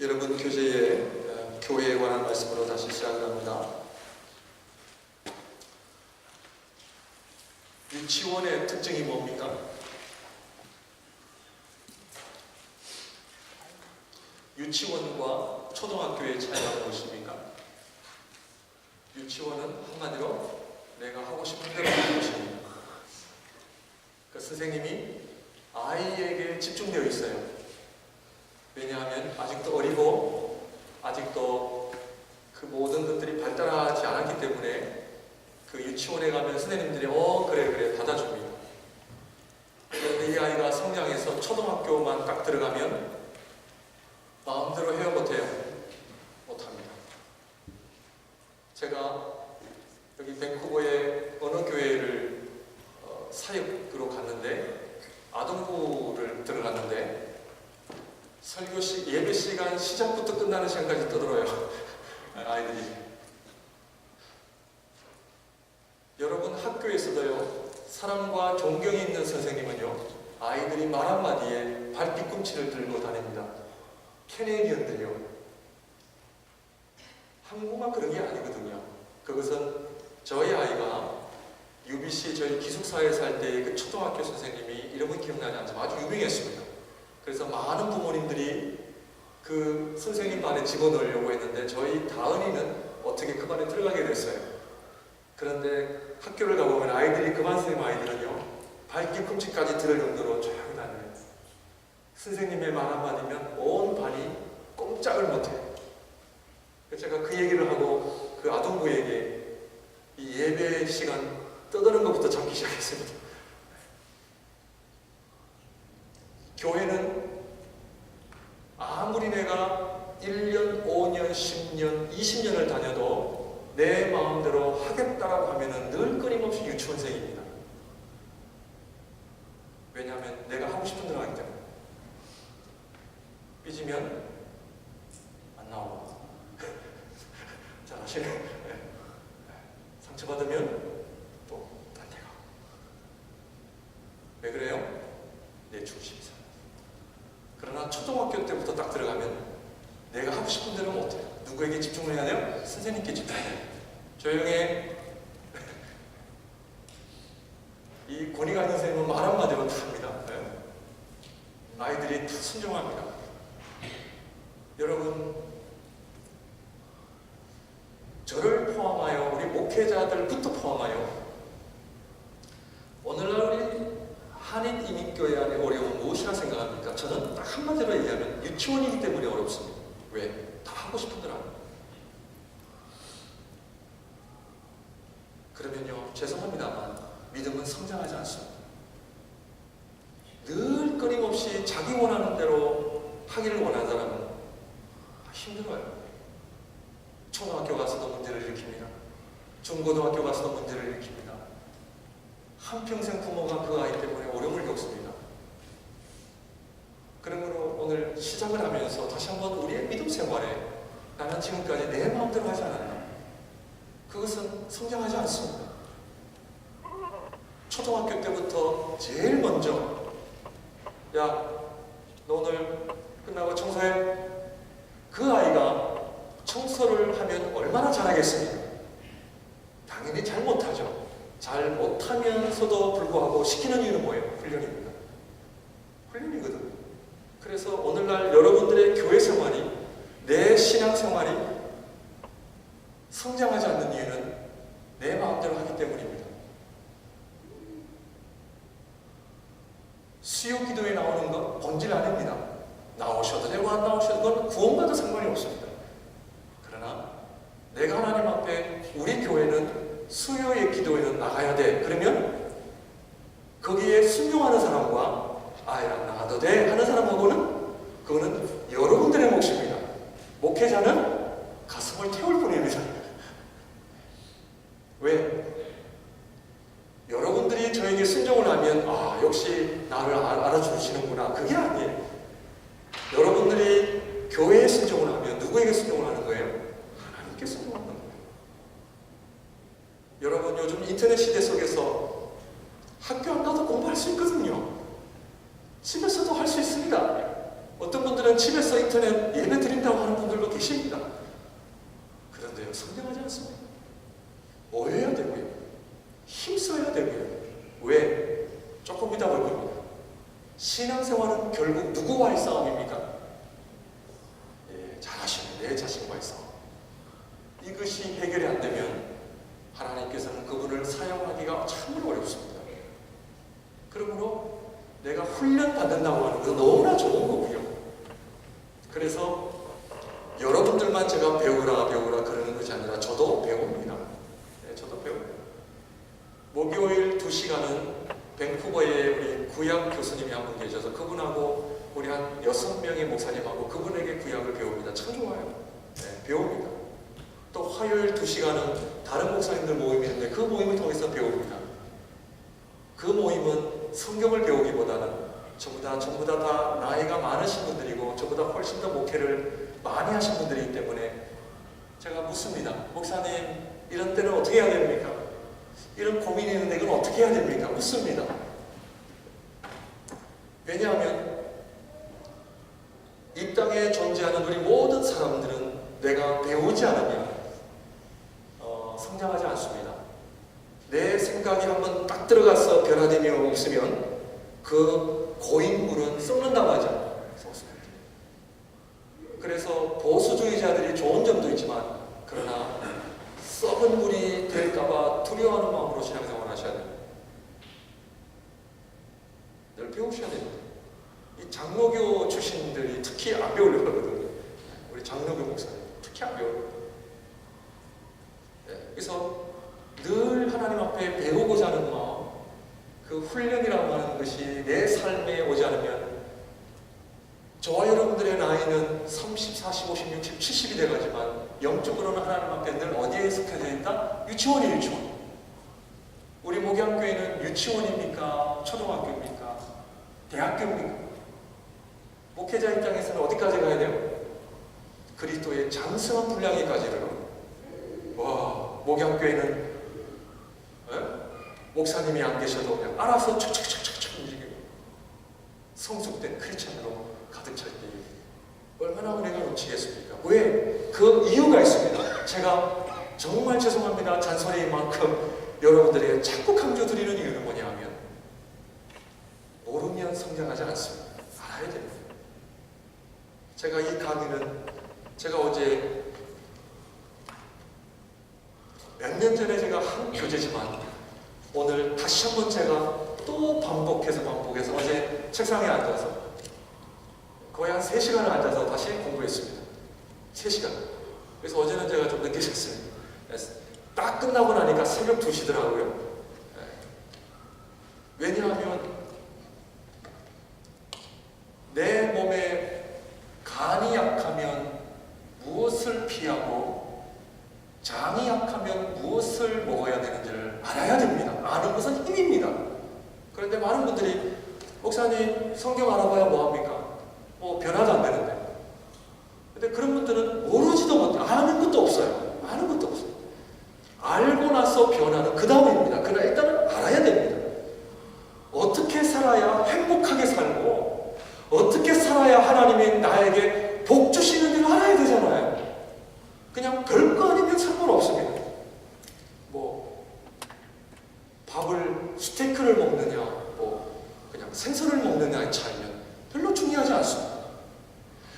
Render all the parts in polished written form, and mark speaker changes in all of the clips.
Speaker 1: 여러분, 교제의 교회에 관한 말씀으로 다시 시작을 합니다. 유치원의 특징이 뭡니까? 유치원과 초등학교의 차이가 무엇입니까? 유치원은 한마디로 내가 하고 싶은 대로 하는 것입니다. 그 선생님이 아이에게 집중되어 있어요. 왜냐하면 아직도 어리고 아직도 그 모든 것들이 발달하지 않았기 때문에 그 유치원에 가면 선생님들이 그래 받아줍니다. 그런데 이 아이가 성장해서 초등학교만 딱 들어가면 마음대로 해요, 못해요? 못합니다. 제가 여기 밴쿠버의 어느 교회를 사역으로 갔는데 아동부를 들어갔는데 예배 시간 시작부터 끝나는 시간까지 떠들어요. 아이들이. 여러분, 학교에서도요, 사랑과 존경이 있는 선생님은요, 아이들이 말 한마디에 발 뒤꿈치를 들고 다닙니다. 캐네디언들이요. 한국만 그런 게 아니거든요. 그것은 저희 아이가 UBC 저희 기숙사에 살 때 그 초등학교 선생님이 이름은 기억나지 않지만 아주 유명했습니다. 그래서 많은 부모님들이 그 선생님 반에 집어넣으려고 했는데 저희 다은이는 어떻게 그 반에 들어가게 됐어요. 그런데 학교를 가보면 아이들이 그 반 선생님 아이들은요, 발 뒤꿈치까지 들을 정도로 조용히 다녀요. 선생님의 말 한마디면 온 반이 꼼짝을 못해요. 제가 그 얘기를 하고 그 아동부에게 이 예배 시간 떠드는 것부터 잡기 시작했습니다. 교회는 아무리 내가 1년, 5년, 10년, 20년을 다녀도 내 마음대로 하겠다라고 하면은 늘 끊임없이 유치원생입니다. 왜냐하면 내가 하고 싶은 대로 하기 때문에. 삐지면 안 나오고 잘 아시네. 상처받으면 또 딴 데 가고. 왜 그래요? 내 중심이 사. 그러나 초등학교 때부터 딱 들어가면 내가 하고 싶은 대로 못해요. 누구에게 집중을 해야 돼요? 선생님께 집중해야 돼요. 조용해. 이 권위가 있는 선생님은 말 한마디로 다 합니다. 아이들이 다 순종합니다. 여러분, 저를 포함하여 우리 목회자들부터 포함하여 오늘날 우리 한인 이민교회 안의 어려움은 무엇이라 생각합니까? 저는 딱 한마디로 얘기하면 유치원이기 때문에 어렵습니다. 왜? 다 하고 싶은 대로 합니다. 그러면요, 죄송합니다만 믿음은 성장하지 않습니다. 늘 끊임없이 자기 원하는 대로 하기를 원하는 사람은 힘들어요. 초등학교 가서도 문제를 일으킵니다. 중고등학교 가서도 문제를 일으킵니다. 한평생 부모가 그 아이 때문에 어려움을 겪습니다. 그러므로 오늘 시작을 하면서 다시 한번 우리의 믿음 생활에 나는 지금까지 내 마음대로 하지 않았나? 그것은 성장하지 않습니다. 초등학교 때부터 제일 먼저 야, 너 오늘 끝나고 청소해. 그 아이가 청소를 하면 얼마나 잘하겠습니까? 당연히 잘 못하죠. 잘 못하면서도 불구하고 시키는 이유는 뭐예요? 훈련입니다. 훈련이거든요. 그래서 오늘날 여러분들의 교회 생활이, 내 신앙 생활이 성장하지 않는 이유는 내 마음대로 하기 때문입니다. 수요 기도에 나오는 건 본질 아닙니다. 나오셔도 되고 안 나오셔도 그건 구원과도 상관이 없습니다. 그러나 내가 하나님 앞에 우리 교회는 수요의 기도에는 나가야 돼. 그러면 거기에 순종하는 사람과 안 나가도 돼 하는 사람하고는 그거는 여러분들의 몫입니다. 목회자는 가슴을 태울 뿐입니다. 왜? 여러분들이 저에게 순종을 하면 역시 나를 알아주시는구나. 그게 아니에요. 여러분들이 교회에 순종을 하면 누구에게 순종을 하는 거예요? 하나님께 순종하는 거예요. 여러분, 요즘 인터넷 시대 속에서 학교 안 가도 공부할 수 있거든요. 집에서도 할 수 있습니다. 어떤 분들은 집에서 인터넷 예배 드린다고 하는 분들도 계십니다. 그런데요, 성장하지 않습니다. 모여야 되고요. 힘써야 되고요. 왜? 조금 이따 볼 겁니다. 신앙생활은 결국 누구와의 싸움입니까? 예, 잘 아시는 내 자신과의 싸움. 이것이 해결이 안 되면 하나님께서는 그분을 사용하기가 참으로 어렵습니다. 그러므로 내가 훈련 받는다고 하는 건 너무나 좋은 거고요. 그래서 여러분들만 제가 배우라 그러는 것이 아니라 저도 배웁니다. 네, 저도 배웁니다. 목요일 2시간은 밴쿠버에 우리 구약 교수님이 한 분 계셔서 그분하고 우리 한 6명의 목사님하고 그분에게 구약을 배웁니다. 참 좋아요. 네, 배웁니다. 또 화요일 2시간은 다른 목사님들 모임이 있는데 그 모임을 통해서 배웁니다. 그 모임은 성경을 배우기보다는 전부 다 나이가 많으신 분들이고 저보다 훨씬 더 목회를 많이 하신 분들이기 때문에 제가 묻습니다. 목사님, 이런 때는 어떻게 해야 됩니까? 이런 고민이 있는데 이건 어떻게 해야 됩니까? 묻습니다. 왜냐하면 이 땅에 존재하는 우리 모든 사람들은 내가 배우지 않으면 성장하지 않습니다. 내 생각이 한번 딱 들어가서 변화됨이 없으면 그 고인물은 썩는다고 하죠. 그래서 보수주의자들이 좋은 점도 있지만 그러나 썩은 물이 될까봐 두려워하는 마음으로 신앙생활을 하셔야 됩니다. 늘 배우셔야 됩니다. 이 장로교 출신들이 특히 안 배우려고 하거든요. 우리 장로교 목사님 특히 안 배우려고. 네, 그래서 늘 하나님 앞에 배우고자 하는 마음, 그 훈련이라고 하는 것이 내 삶에 오지 않으면 저와 여러분들의 나이는 30, 40, 50, 60, 70이 돼가지만 영적으로는 하나님 앞에 늘 어디에 속해져 있다? 유치원이 유치원. 우리 목양교회는 유치원입니까? 초등학교입니까? 대학교입니까? 목회자 입장에서는 어디까지 가야 돼요? 그리스도의 장성한 분량에까지 이르러. 와, 목양교회는 목사님이 안 계셔도 그냥 알아서 척척척척척 움직이고 성숙된 크리스천으로 가득 찰 때 얼마나 은혜가 넘치겠습니까? 왜? 그 이유가 있습니다. 제가 정말 죄송합니다. 잔소리인 만큼 여러분들에게 자꾸 강조드리는 이유는 뭐냐면 모르면 성장하지 않습니다. 알아야 됩니다. 제가 이 강의는 제가 어제 몇 년 전에 제가 한 교재지만 오늘 다시 한번 제가 또 반복해서 어제 책상에 앉아서 거의 한 3시간을 앉아서 다시 공부했습니다. 3시간. 그래서 어제는 제가 좀 늦게 잤습니다. 딱 끝나고 나니까 새벽 2시더라고요. 왜냐하면 내 몸에 간이 약하면 무엇을 피하고 장이 약하면 무엇을 먹어야 되는지를 알아야 됩니다. 아는 것은 힘입니다. 그런데 많은 분들이 목사님 성경 알아봐야 뭐합니까? 뭐 변화도 안 되는데. 근데 그런 분들은 모르지도 못해. 아는 것도 없어요. 아는 것도 없어요. 알고 나서 변화는 그 다음입니다. 그러나 일단은 알아야 됩니다. 어떻게 살아야 행복하게 살고 어떻게 살아야 하나님이 나에게 복 주시는지를 알아야 되잖아요. 그냥 별거 아니면 상관없습니다. 뭐 밥을 스테이크를 먹느냐 뭐 그냥 생선을 먹느냐의 차이면 별로 중요하지 않습니다.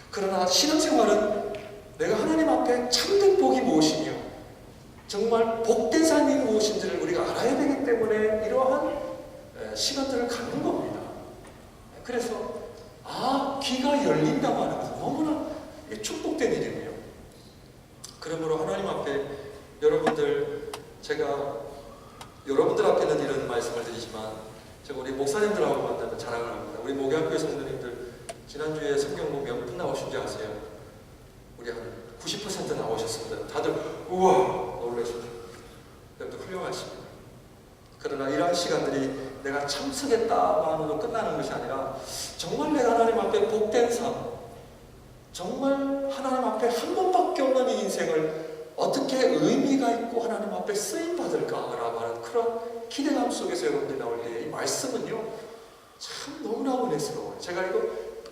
Speaker 1: 그러나 신앙생활은 내가 하나님 앞에 참된 복이 무엇이며 정말 복된 삶이 무엇인지를 우리가 알아야 되기 때문에 이러한 시간들을 갖는 겁니다. 그래서 귀가 열린다고 하는 것은 너무나 축복된 일이고요. 그러므로 하나님 앞에 제가 여러분들 앞에는 이런 말씀을 드리지만 제가 우리 목사님들하고 만나면 자랑을 합니다. 우리 목양교회 성도님들 지난주에 성경부 몇 분 나오신지 아세요? 우리 한 90% 나오셨습니다. 다들 우와 놀라십니다. 여러분들 훌륭하십니다. 그러나 이러한 시간들이 내가 참석했다만으로 끝나는 것이 아니라 정말 내가 하나님 앞에 복된 삶, 정말 하나님 앞에 한 번밖에 없는 이 인생을 어떻게 의미가 있고 하나님 앞에 쓰임받을까라고 하는 그런 기대감 속에서 여러분들이 나올 때 이 말씀은요 참 너무나 은혜스러워요. 제가 이거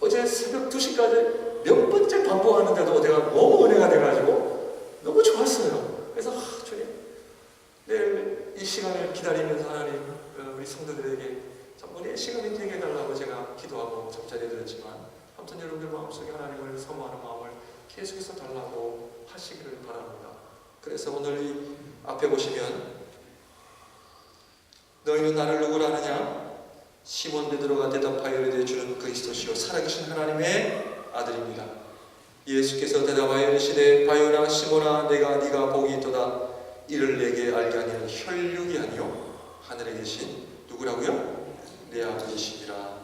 Speaker 1: 어제 새벽 2시까지 몇 번째 반복하는데도 내가 너무 은혜가 돼가지고 너무 좋았어요. 그래서 주님, 내일 이 시간을 기다리면서 하나님, 우리 성도들에게 참 은혜의 시간이 되게 해달라고 제가 기도하고 잠자리에 들었지만, 아무튼 여러분들 마음속에 하나님을 사모하는 마음을 계속해서 달라고 하시기를 바랍니다. 그래서 오늘 이 앞에 보시면, 너희는 나를 누구라 하느냐? 시몬 베드로가 대답하여 이르되 주는 그리스도시요 살아계신 하나님의 아들입니다. 예수께서 대답하여 이르시되 바요나 시몬아, 내가 네가 복이 있도다. 이를 내게 알게 하는 혈육이 아니요 하늘에 계신 누구라고요? 내 아버지시니라.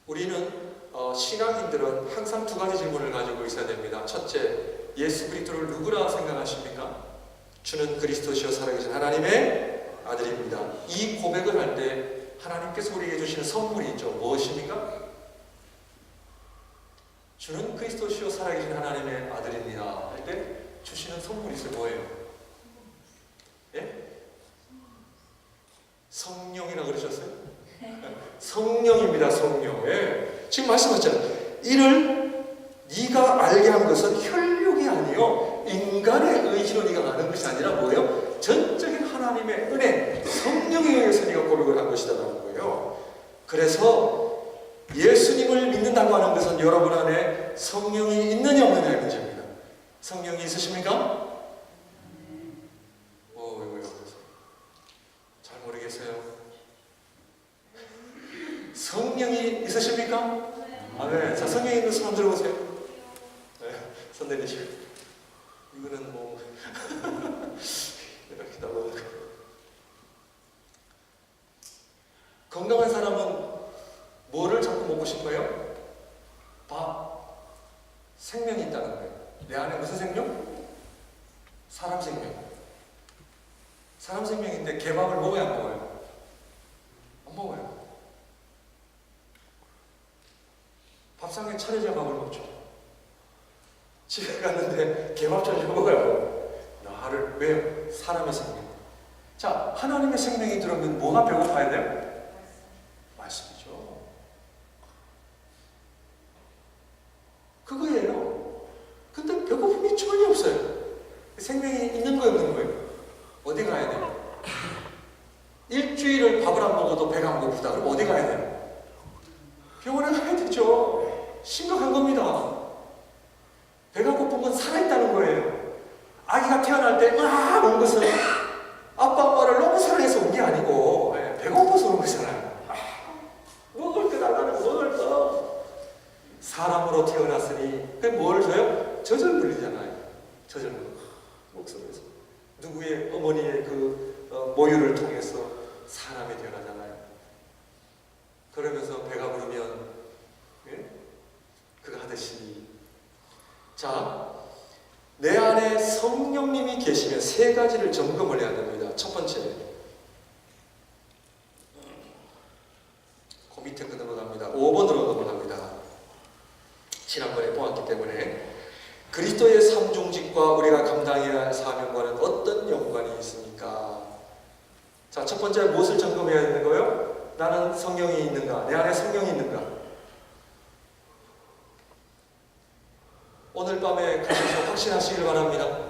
Speaker 1: 우리는 신앙인들은 항상 두 가지 질문을 가지고 있어야 됩니다. 첫째, 예수 그리스도를 누구라 생각하십니까? 주는 그리스도시요 살아계신 하나님의 아들입니다. 이 고백을 할 때 하나님께서 우리에게 주시는 선물이 있죠. 무엇입니까? 주는 그리스도시요 살아계신 하나님의 아들입니다 할 때 주시는 선물이 있어요. 뭐예요? 예? 성령이라고 그러셨어요? 성령입니다. 성령. 예. 지금 말씀하셨잖아요. 이를 네가 알게 한 것은 혈육이 아니요 인간의 의지로 네가 아는 것이 아니라 뭐예요? 전적인 하나님의 은혜, 성령에 의해서 네가 고백을 한 것이다라는 거예요. 그래서 예수님을 믿는다고 하는 것은 여러분 안에 성령이 있느냐 없느냐의 문제입니다. 성령이 있으십니까? 잘 모르겠어요. 성령이 있으십니까? 아, 네. 자, 성령이 있는 사람 들어보세요. 네. 손 내리시고. 이거는 뭐 이렇게 나오는 거. 건강한 사람은 뭐를 자꾸 먹고 싶어요? 밥. 생명이 있다는 거예요. 내 안에 무슨 생명? 사람 생명. 사람 생명인데 개밥을 먹어야 안 먹어요? 안 먹어요. 밥상에 차려져 밥을 먹죠. 집에 갔는데 개밥 차려 먹어요. 나를 왜요? 사람의 생명. 자, 하나님의 생명이 들어오면 뭐가 배고파야 돼요? 말씀이죠. 그거예요. 근데 배고픔이 전혀 없어요. 생명이 있는 거예요, 없는 거예요? 어디 가야 돼요? 일주일을 밥을 안 먹어도 배가 안 고프다. 그럼 어디 가야 돼요? 병원에 가야 되죠. 심각한 겁니다. 배가 고픈 건 살아있다는 거예요. 아기가 태어날 때 막 온 것은 아빠 엄마를 너무 사랑해서 온 게 아니고 배고파서 온 거잖아요. 먹을 거 달라는 먹을 거. 사람으로 태어났으니 그게 뭘 줘요? 젖을 물리잖아요. 젖을 물려. 목숨에서. 누구의 어머니의 그 모유를 통해서 사람이 되어나잖아요. 그러면서 배가 부르면 그거 하듯이. 자, 내 안에 성령님이 계시면 세 가지를 점검을 해야 됩니다. 첫 번째, 그 밑에 거 넘어갑니다. 5번으로 넘어갑니다. 지난번에 보았기 때문에 그리스도의 삼중직과 우리가 감당해야 할 사명과는 어떤 연관이 있습니까? 자, 첫 번째 무엇을 점검해야 되는 거예요? 나는 성령이 있는가? 내 안에 성령이 있는가? 오늘 밤에 가셔서 확신하시길 바랍니다.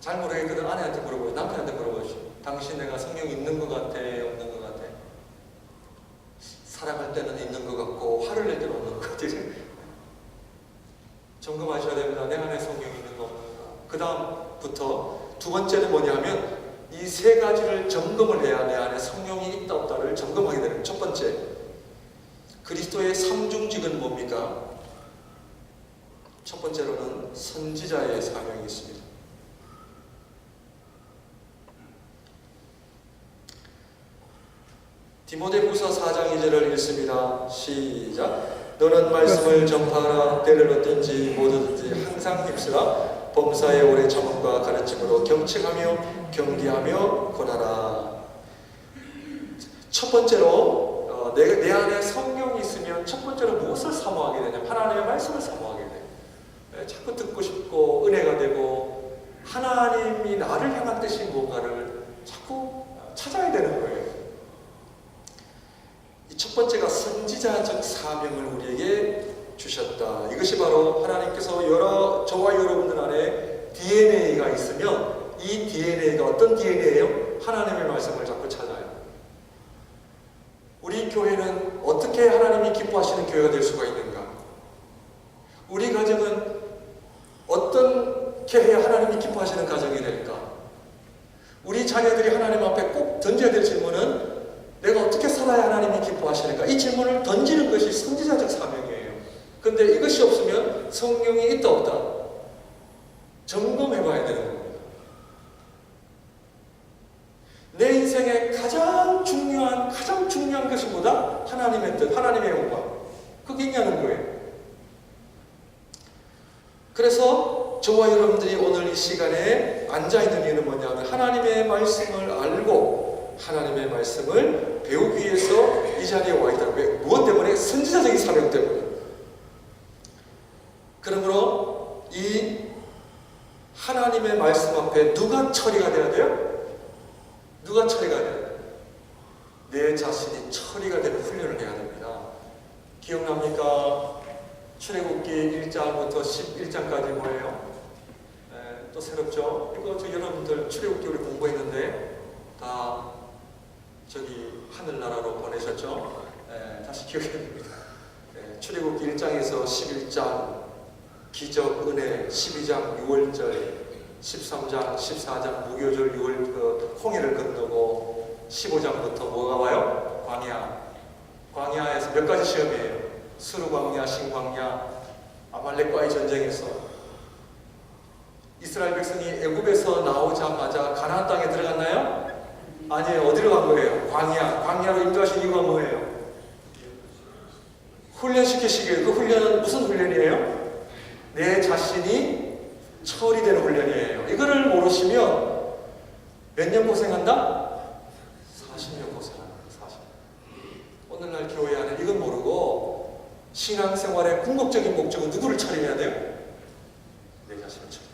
Speaker 1: 잘 모르겠거든 아내한테 물어보요. 남편한테 물어보시오. 당신 내가 성령이 있는 것 같아? 없는 것 같아? 사랑할 때는 있는 것 같고 화를 낼 때는 없는 것 같아. 점검하셔야 됩니다. 내 안에 성령이 있는 거 없는 거. 그 다음부터 두 번째는 뭐냐 하면 이 세 가지를 점검을 해야 내 안에 성령이 있다 없다를 점검하게 되는. 첫 번째, 그리스도의 삼중직은 뭡니까? 첫 번째로는 선지자의 사명이 있습니다. 디모데후서 4장 2절을 읽습니다. 시작. 너는 말씀을 전파하라. 때를 얻든지 못 얻든지 항상 힘쓰라. 범사의 오래 참음과 가르침으로 경책하며 경계하며 권하라. 첫 번째로 내 안에 성령이 있으면 첫 번째로 무엇을 사모하게 되냐? 하나님의 말씀을 사모하게 돼요. 자꾸 듣고 싶고 은혜가 되고 하나님이 나를 향한 뜻이 뭔가를 자꾸 찾아야 되는 거예요. 첫 번째가 선지자적 사명을 우리에게 주셨다. 이것이 바로 하나님께서 저와 여러분들 안에 DNA가 있으면 이 DNA가 어떤 DNA예요? 하나님의 말씀을 자꾸 찾아요. 우리 교회는 어떻게 하나님이 기뻐하시는 교회가 될 수가 있는가? 우리 가정은 어떻게 해야 하나님이 기뻐하시는 가정이 될까? 우리 자녀들이 하나님 앞에 꼭 던져야 될 질문은 내가 어떻게 살아야 하나님이 기뻐하시는가? 이 질문을 던지는 것이 선지자적 사명이에요. 그런데 이것이 없으면 성령이 있다 없다 점검해 봐야 되는 겁니다. 내 인생의 가장 중요한 것이 뭐다? 하나님의 뜻, 하나님의 영광. 그게 있냐는 거예요. 그래서 저와 여러분들이 오늘 이 시간에 앉아있는 이유는 뭐냐면 하나님의 말씀을 알고 하나님의 말씀을 배우기 위해서 이 자리에 와 있다. 왜? 무엇 때문에? 선지자적인 사명 때문에. 그러므로 이 하나님의 말씀 앞에 누가 처리가 돼야 돼요? 누가 처리가 돼요? 내 자신이 처리가 되는 훈련을 해야 됩니다. 기억납니까? 출애굽기 1장부터 11장까지 뭐예요? 또 새롭죠? 이거 여러분들 출애굽기 우리 공부했는데 다 저기 하늘나라로 보내셨죠? 다시 기억해 봅니다. 출애굽기 1장에서 11장 기적 은혜, 12장 6월절, 13장 14장 무교절 6월 홍해를 건너고 15장부터 뭐가 와요? 광야에서 몇 가지 시험이에요. 수르광야, 신광야, 아말렉과의 전쟁에서 이스라엘 백성이 애굽에서 나오자마자 가나안 땅에 들어갔나요? 아니에요. 어디로 간 거예요? 광야로 인도하신 이유가 뭐예요? 훈련시키시길. 그 훈련은 무슨 훈련이에요? 내 자신이 처리되는 훈련이에요. 이거를 모르시면 몇 년 고생한다? 40년 고생합니다. 40년. 오늘날 교회 안에 이건 모르고 신앙생활의 궁극적인 목적은 누구를 처리해야 돼요? 내 자신을 처리해야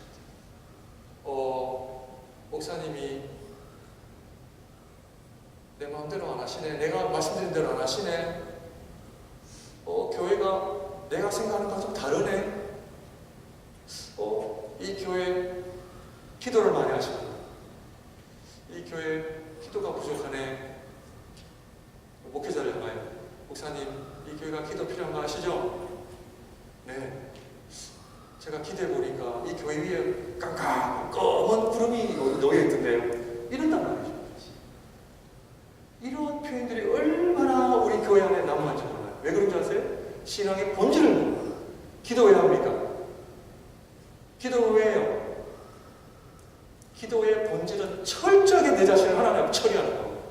Speaker 1: 돼요. 목사님이 내 마음대로 안 하시네. 내가 말씀드린 대로 안 하시네. 교회가 내가 생각하는 것과 좀 다르네. 이 교회 기도를 많이 하시구나. 이 교회 기도가 부족하네. 목회자를 봐요. 목사님, 이 교회가 기도 필요한 거 아시죠? 네. 제가 기대해 보니까 이 교회 위에 깜깜 검은 구름이 놓여 있던데요. 이런단 말이죠. 이런 표현들이 얼마나 우리 교회 안에 남아있는지 몰라요. 왜 그런지 아세요? 신앙의 본질을 몰라요. 기도 왜 합니까? 기도는 왜 해요? 기도의 본질은 철저하게 내 자신을 하나님 앞에 처리하는 겁니다.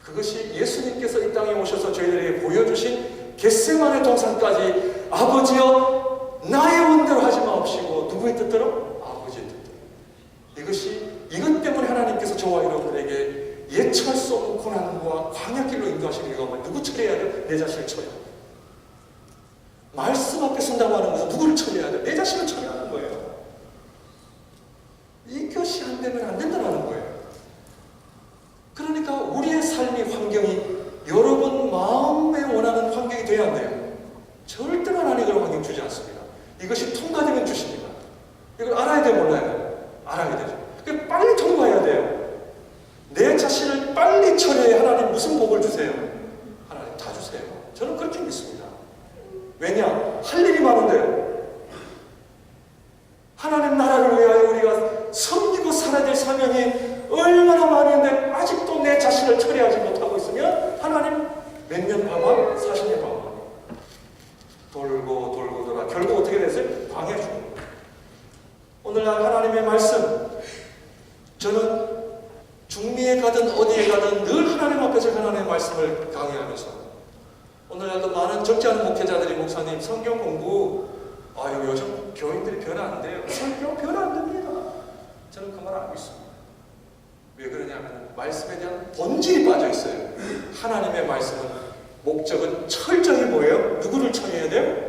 Speaker 1: 그것이 예수님께서 이 땅에 오셔서 저희들에게 보여주신 겟세마네 동산까지 아버지여 나의 원대로 하지 마옵시고 누구의 뜻대로? 아버지의 뜻대로. 이것 때문에 하나님께서 저와 여러분들에게 예측할 수 없는 고난과 광야길로 인도하시는 이유가 뭐예요? 누구 처리해야 돼요? 내 자신을 처리해야 돼요. 말씀 앞에 선다고 하는 것은 누구를 처리해야 돼요? 내 자신을 처리하는 거예요. 이것이 안 되면 안 된다는 거예요. 그러니까 우리의 삶의 환경이 여러분 마음에 원하는 환경이 돼야 안 돼요. 절대로 하나님 그런 환경 주지 않습니다. 이것이 통과되면 주십니다. 이걸 알아야 돼요, 몰라야 돼요? 알아야 되죠. 그러니까 빨리 통과해야 돼요. 내 자신을 빨리 처리해야 하나님 무슨 복을 주세요? 하나님 다 주세요. 저는 그렇게 믿습니다. 왜냐? 할 일이 많은데요. 하나님 나라를 위하여 우리가 섬기고 살아야 될 사명이 얼마나 많은데 아직도 내 자신을 처리하지 못하고 있으면 하나님 몇 년 방황? 40년 방황. 돌고 돌아 결국 어떻게 됐어요? 광야에 죽은 거예요. 오늘날 하나님의 말씀, 저는 중미에 가든 어디에 가든 늘 하나님 앞에서 하나님의 말씀을 강의하면서 오늘날도 많은 적지 않은 목회자들이 목사님 성경 공부 요즘 교인들이 변화 안 돼요. 성경 변화 안 됩니다. 저는 그 말 알고 있습니다. 왜 그러냐면 말씀에 대한 본질이 빠져 있어요. 하나님의 말씀은 목적은 철저히 뭐예요? 누구를 처리해야 돼요?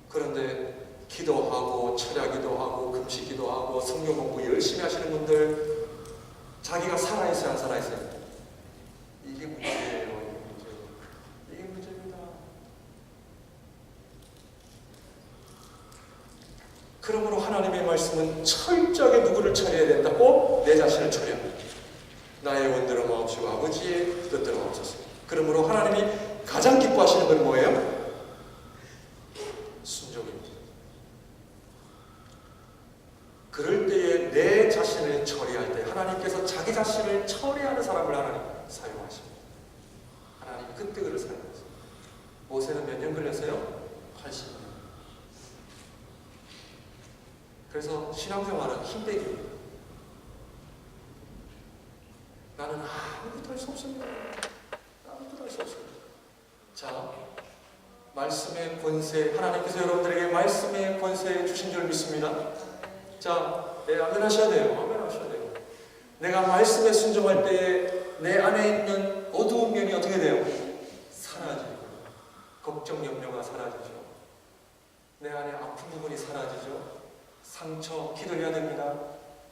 Speaker 1: 그런데 기도하고 철야기도 하고 금식기도 하고 성경 공부 열심히 하시는 분들 자기가 살아있어야 살아있어요? 이게 문제예요. 이게 문제입니다. 그러므로 하나님의 말씀은 철저하게 누구를 처리해야 된다고? 내 자신을 처리합니다. 나의 원대로 마옵시고 아버지의 뜻대로 마옵소서. 그러므로 하나님이 가장 기뻐하시는 건 뭐예요? 순종입니다. 그럴 때에 내 자신을 처리할 때 하나님께서 자기 자신을 처리하는 사람을 하나님 사용하십니다. 하나님 그때 그를 사용하세요. 모세는 몇 년 걸렸어요? 80년. 그래서 신앙생활은 힘빼기입니다. 나는 아무것도 할 수 없습니다. 아무것도 할 수 없습니다. 자, 말씀의 권세, 하나님께서 여러분들에게 말씀의 권세 주신 줄 믿습니다. 자, 아멘 하셔야 돼요. 아멘 하셔야 돼요. 내가 말씀에 순종할 때에 내 안에 있는 어두운 면이 어떻게 돼요? 사라지고, 걱정, 염려가 사라지죠. 내 안에 아픈 부분이 사라지죠. 상처, 기도해야 됩니다.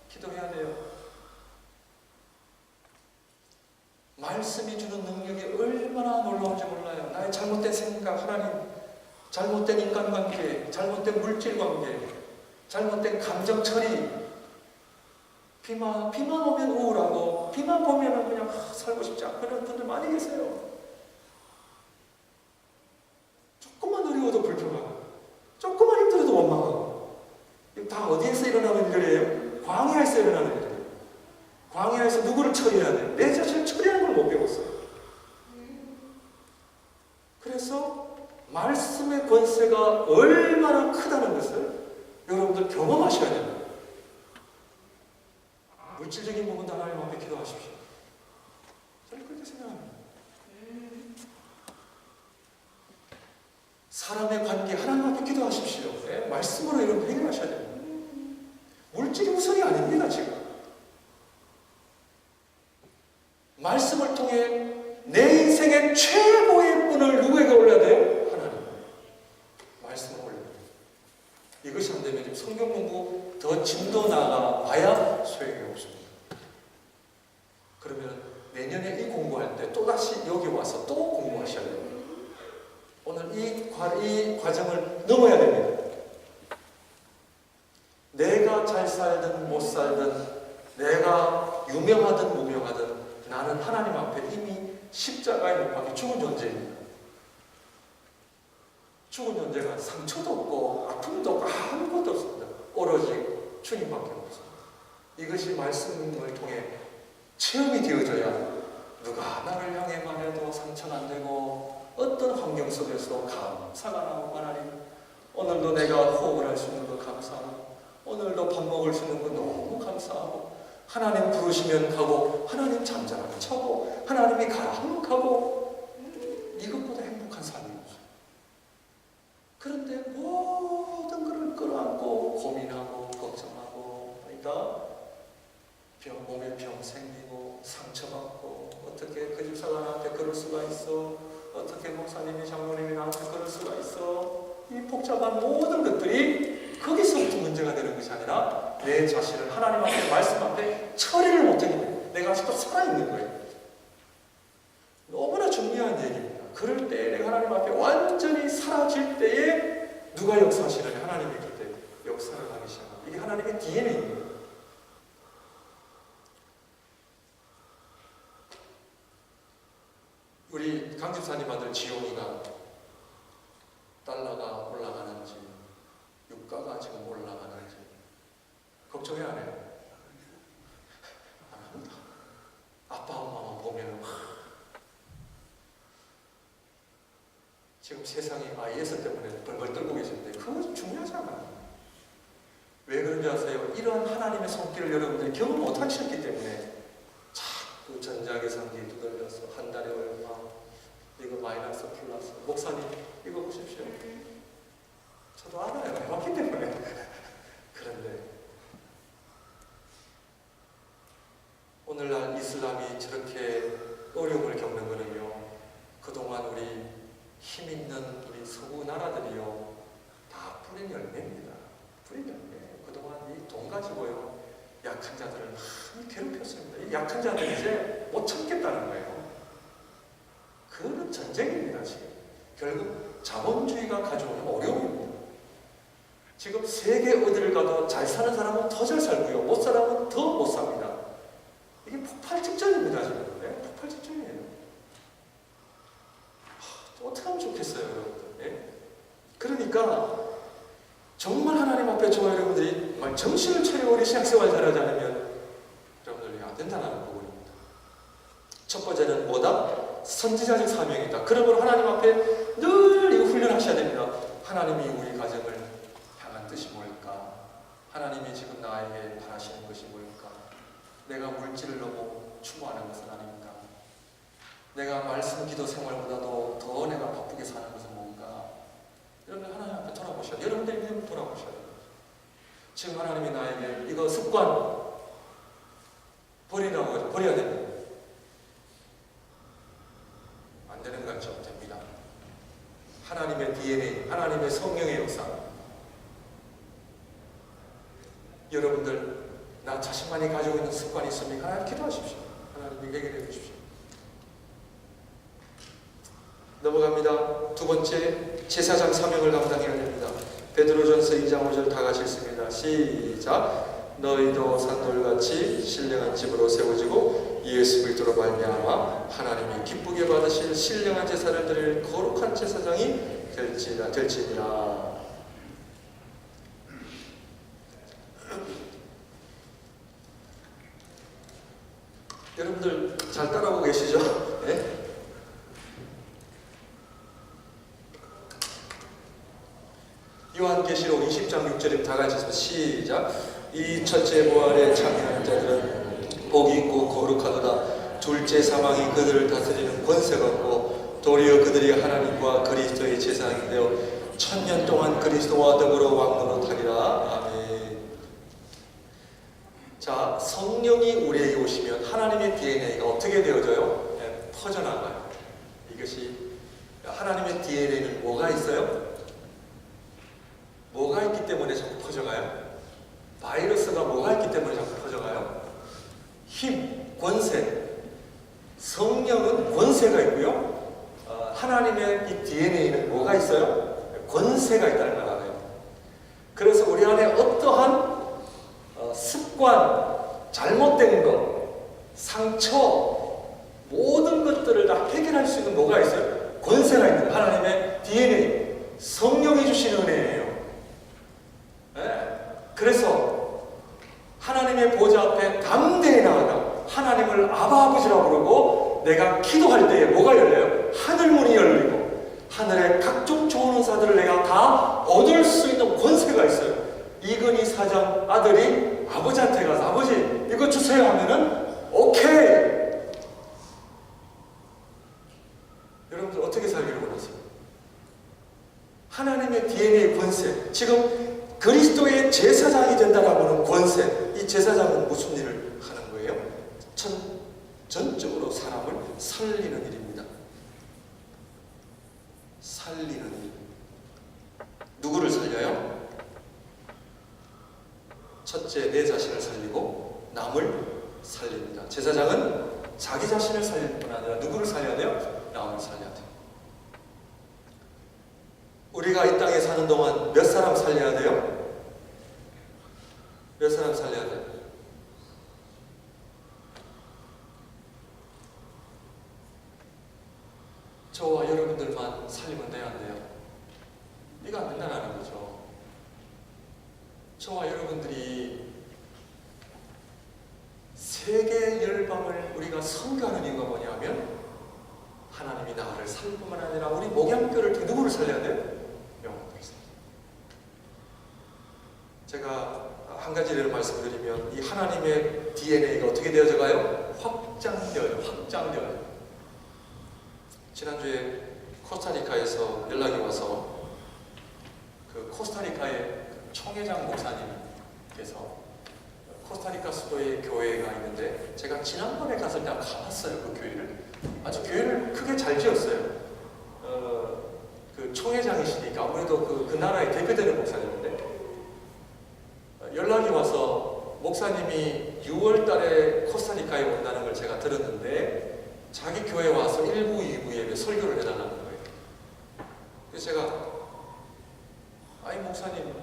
Speaker 1: 기도해야 돼요. 말씀이 주는 능력이 얼마나 놀라운지 몰라요. 나의 잘못된 생각, 하나님, 잘못된 인간관계, 잘못된 물질관계, 잘못된 감정 처리, 비만 오면 우울하고, 비만 보면 그냥 살고 싶지 않고 그런 분들 많이 계세요. 조금만 어려워도 불평하고, 조금만 힘들어도 원망하고. 이거 다 어디에서 일어나는 일이에요? 광야에서 일어나는 일이에요. 광야에서 누구를 처리해야 돼요? 내 자신을 처리하는 걸 못 배웠어요. 그래서 말씀의 권세가 얼마나 크다는 것을 여러분들 경험하셔야 됩니다. 물질적인 부분도 하나님 앞에 기도하십시오. 저는 그렇게 생각합니다. 사람의 관계 하나님 앞에 기도하십시오. 네? 말씀으로 여러분 해결하셔야 됩니다. 물질이 우선이 아닙니다. 지금 말씀을 통해 내 인생의 최고의 분을 누구에게 올려야 돼요? 하나님. 말씀을 올려야 돼요. 이것이 안 되면 지금 성경 공부 더 진도 나가봐야 소용이 없습니다. 그러면 내년에 이 공부할 때 또다시 여기 와서 또 공부하셔야 돼요. 오늘 이 과정을 넘어야 됩니다. 내가 잘 살든 못 살든, 내가 유명하든 무명하든 나는 하나님 앞에 이미 십자가에 못 박혀 죽은 존재입니다. 죽은 존재가 상처도 없고 아픔도 없고 아무것도 없습니다. 오로지 주님밖에 없습니다. 이것이 말씀을 통해 체험이 되어져야 누가 나를 향해 말해도 상처가 안 되고, 어떤 환경 속에서 감사가 나오고, 하나님 오늘도 내가 호흡을 할 수 있는 거 감사하고, 오늘도 밥 먹을 수 있는 거 너무 감사하고, 하나님 부르시면 가고, 하나님 잠자라고 차고, 하나님이 가라 하면 가고, 이것보다 행복한 삶이 없어요. 그런데 모든 것을 끌어안고 고민하고 걱정하고, 그러니까 몸에 병 생기고 상처받고, 어떻게 그 집사가 나한테 그럴 수가 있어, 어떻게 목사님이 장로님이 나한테 그럴 수가 있어, 이 복잡한 모든 것들이 거기서부터 문제가 되는 것이 아니라 내 자신을 하나님 앞에, 말씀 앞에 처리를 못하게 돼요. 내가 아직도 살아있는 거예요. 너무나 중요한 얘기입니다. 그럴 때 내가 하나님 앞에 완전히 사라질 때에 누가 역사하시느냐? 하나님이 그때 역사를 하기 시작합니다. 이게 하나님의 DNA입니다. 우리 강집사님 아들 지용이가 달러가 올라가는지 유가가 지금 올라가는지 걱정해 안 해요? 안 합니다. 아빠 엄마만 보면 지금 세상이 IS 때문에 벌벌 떨고 계신데 그건 중요하지 않아요. 왜 그런지 아세요? 이런 하나님의 손길을 여러분들이 경험 못하셨기 때문에 자꾸 전자계산기 두들려서 한 달에 얼마, 이거 마이너스 플러스, 목사님 이거 보십시오. 저도 알아요. 해봤기 때문에. 그런데 오늘날 이슬람이 저렇게 어려움을 겪는 거는요, 그동안 우리 힘 있는 우리 서구 나라들이요, 다 뿌린 열매입니다. 뿌린 열매. 그동안 이 돈 가지고요, 약한 자들을 많이 괴롭혔습니다. 이 약한 자들이 이제 못 참겠다는 거예요. 그거는 전쟁입니다. 지금 결국 자본주의가 가져오는 어려움입니다. 지금 세계 어디를 가도 잘 사는 사람은 더 잘 살고요, 못 사는 사람은 더 못 삽니다. 이게 폭발 직전입니다. 지금. 네? 폭발 직전이에요. 어떻게 하면 좋겠어요, 여러분들. 네? 그러니까 정말 하나님 앞에 저와 여러분들이 정신을 차리고 우리 신앙생활 잘하지 않으면 여러분들이 안 된다는 부분입니다. 첫 번째는 뭐다? 선지자적 사명이다. 그러므로 하나님 앞에 늘 이거 훈련하셔야 됩니다. 하나님이 우리 가정을 향한 뜻이 뭘까? 하나님이 지금 나에게 바라시는 것이 뭘까? 내가 물질을 너무 추구하는 것은 아닙니까? 내가 말씀 기도 생활보다도 더 내가 바쁘게 사는 것은 뭔가? 여러분들 하나님 앞에 돌아보셔야 돼요. 여러분들 믿음 돌아보셔야 돼요. 지금 하나님이 나에게 이거 습관 버리라고 하죠. 버려야 됩니다. 안 되는 것 같죠? 됩니다. 하나님의 DNA, 하나님의 성령의 역사. 여러분들 나 자신만이 가지고 있는 습관이 있습니까? 하나님 기도하십시오. 하나님 해결해 주십시오. 넘어갑니다. 두 번째, 제사장 사명을 감당해야 됩니다. 베드로전서 2장 5절 다 같이 읽습니다. 시작. 너희도 산돌같이 신령한 집으로 세워지고 예수 그리스도로 말미암아 하나님이 기쁘게 받으실 신령한 제사를 드릴 거룩한 제사장이 될지니라. 여러분들 잘 따라오고 계시죠? 네? 요한계시록 20장 6절에 다 같이 시작. 이 첫째 부활에 참여하는 자들은 복이 있고 거룩하도다. 둘째 사망이 그들을 다스리는 권세가 없고 도리어 그들이 하나님과 그리스도의 제사장이 되어 천년 동안 그리스도와 더불어 왕노로 타리라. 아멘. 자, 성령이 우리에게 오시면 하나님의 DNA가 어떻게 되어져요? 네, 퍼져나가요. 이것이 하나님의 DNA는 뭐가 있어요? 뭐가 있기 때문에 자꾸 퍼져가요? 바이러스가 뭐가 있기 때문에 자꾸 퍼져가요? 힘, 권세. 성령은 권세가 있고요. 하나님의 이 DNA는 뭐가 있어요? 권세가 있다는 걸 알아요. 그래서 우리 안에 어떠한 습관, 잘못된 것, 상처, 모든 것들을 다 해결할 수 있는 뭐가 있어요? 권세가 있는 하나님의 DNA, 성령이 주신 은혜예요. 네. 그래서 하나님의 보좌 앞에 담대히 나아가 하나님을 아바 아버지라고 부르고 내가 기도할 때에 뭐가 열려요? 하늘문이 열리고 하늘의 각종 좋은 은사들을 내가 다 얻을 수 있는 권세가 있어요. 이건희 사장 아들이 아버지한테 가서 아버지 이거 주세요 하면은 오케이. 여러분들 어떻게 살기를 원하세요? 하나님의 DNA 권세. 지금 그리스도의 제사장이 된다라고 하는 권세. 이 제사장은 무슨 일을 하는 거예요? 전적으로 사람을 살리는 일입니다. 살리는 일. 누구를 살려요? 첫째, 내 자신을 살리고 남을 살립니다. 제사장은 자기 자신을 살릴 뿐 아니라 누구를 살려야 돼요? 남을 살려야 돼요. 우리가 이 땅에 사는 동안 몇 사람 살려야 돼요? 몇 사람 살려야 돼요? 저와 여러분들만 살리면 돼요, 안 돼요? 이거 안 된다는 거죠. 저와 여러분들이 세계 열방을 우리가 선교하는 이유가 뭐냐면 하나님이 나를 살릴 뿐만 아니라 우리 목양교를 통해 누구를 살려야 돼요? 영혼들을 살려야 돼요. 제가 한 가지를 말씀드리면 이 하나님의 DNA가 어떻게 되어져 가요? 확장되어요. 지난주에 코스타리카에서 연락이 와서 그 코스타리카의 총회장 목사님께서 코스타리카 수도에 교회가 있는데 제가 지난번에 가서 그냥 가봤어요. 그 교회를 아주 교회를 크게 잘 지었어요. 그 총회장이시니까 아무래도 그 나라의 대표되는 목사님인데 연락이 와서 목사님이 6월 달에 코스타리카에 온다는 걸 제가 들었는데 자기 교회에 와서 1부, 2부 예배 설교를 해달라는 거예요. 그래서 제가 아니 목사님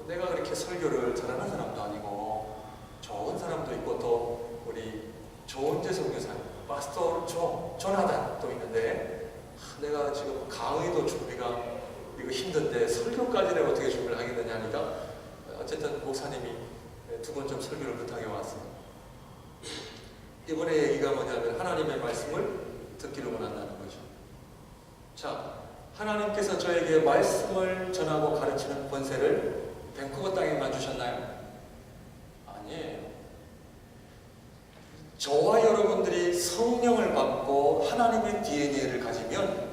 Speaker 1: 내가 그렇게 설교를 잘하는 사람도 아니고 좋은 사람도 있고 또 우리 조은재 선교사님, 파스터 조나단도 있는데 내가 지금 강의도 준비가 이거 힘든데 설교까지 내가 어떻게 준비를 하겠느냐 하니까 어쨌든 목사님이 두 번 좀 설교를 부탁해 왔어요. 이번에 얘기가 뭐냐면 하나님의 말씀을 듣기를 원한다는 거죠. 자, 하나님께서 저에게 말씀을 전하고 가르치는 권세를 밴쿠버 땅에만 주셨나요? 아니에요. 저와 여러분들이 성령을 받고 하나님의 DNA를 가지면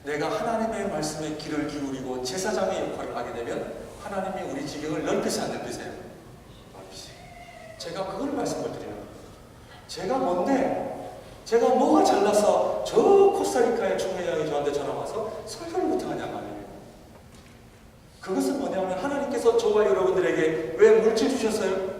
Speaker 1: 내가 하나님의 말씀에 귀를 기울이고 제사장의 역할을 하게 되면 하나님이 우리 지경을 넓히세요, 안 넓히세요? 넓히세요. 제가 그걸 말씀을 드리는 거예요. 제가 뭔데? 제가 뭐가 잘나서 저 코스타리카의 총회장이 저한테 전화 와서 설교를 부탁하냐 말이에요. 그것은 뭐냐면 하나님께서 저와 여러분들에게 왜 물질 주셨어요?